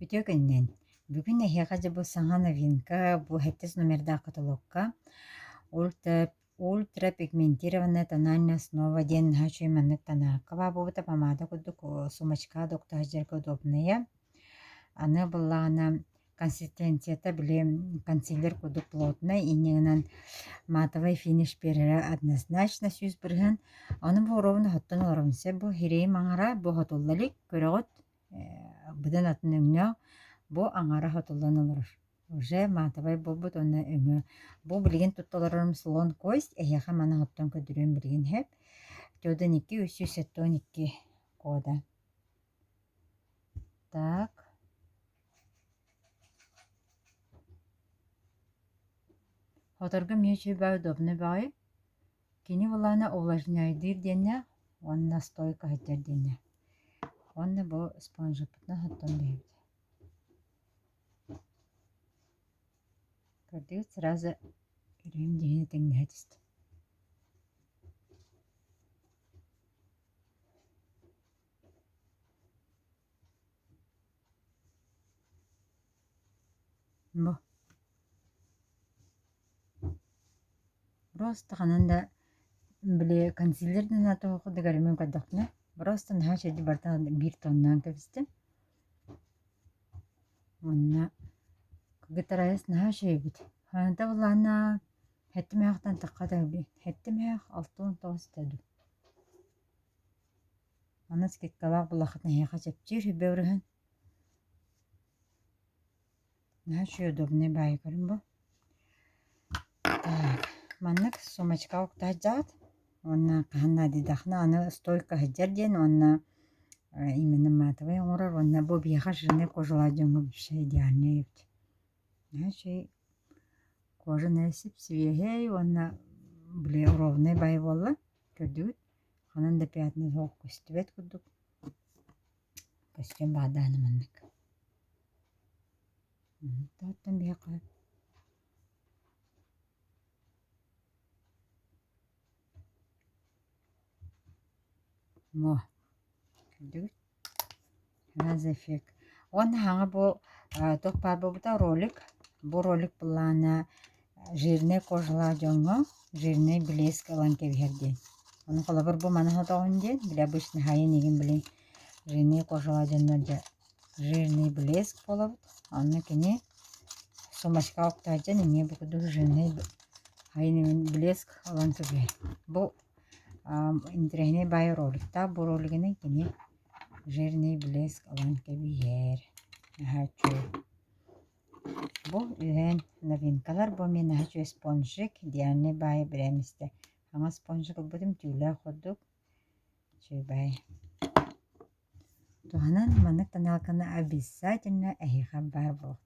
Үтөкөннен. Бүгүн эһиэҕэ бу саҥа новинка бу хэттис номерда каталогка ультрапигментированная тональная основа диэн наһачуй маннык танаакка баабыбыта помада курдук сумачка доктаһыдьарга удобная. Аны быллаана консистенцията биле консилер курдук плотный иннигинан матовый финиш берера однозначно сүүс бырыһын. Оны бу ровно хоттон олоромсе бу хирей маңара бу хотуллалик көрөгөт быдан атын өҥнөөх бу аңара хотуллан олорор. Уже матовый болбут оны өҥө. Бу билигин тутталарым салон кость эһиэхэ мана хоттон көдүрүөн билигин хэп. Төдөн 2 кода. Так. Хоторга мечи бай удобно бай. Кини булана увлажняйдыр дене, онна стойка хэтер дене. Онна бу спонжипытна хоттон бейбит. Көрдүгүт сразу ирем дегене теңнэхэтист. Бу. Просто хананда биле консилерден атоо кудыгарымен каддакна. Просто нахачади бартан 1 тоннан кэбистин. Онна кыгытарайас нахачайбит. Хананда булана хэттимэхтан таккадаби. Хэттимэх 6-9 таду. Анас кеккалаак булахатна хэха чепчир хүбэврыхын. Нахачай удобный бай көрүн бу. Так, маннык сумачка уктаджаат. Онна каханна дидахна аны стойка хаджар ден, онна именно матовый оңорор, онна бу бияха жирне кожала жоңго бишэ идеальный ебт. Нахачай кожа нэсип свежей, онна биле ровный бай болла. Көрдүгүт. Хананда пятна соқ көстүбет курдук. Көстүн бадааны маннык. Тааттан бияка. Мо. Көрдүгүт. Раз эффект. Онна хаңа бу тохпар бобута ролик. Бу ролик булана жирне кожала жоңго, жирне блеск алан кебиһерден. Оны колобор бу мана хотоон ден, биле обычный хайын еген биле жирне кожала жоңго жирный блеск болобут. Онна кини сумачка октажан ине бу куду жирне хайын блеск алан кебиһер. Бу интерехне бай роликта бу ролигине кини жирный блеск алан кебиһер. Нахачу. Бу үһэн новинкалар бу мен нахачу спонжик дианне бай бремисте. Аңа спонжик бутум тюля ходук. Чүй бай. Туханан маннык таналканы обязательно эһиха бар болук.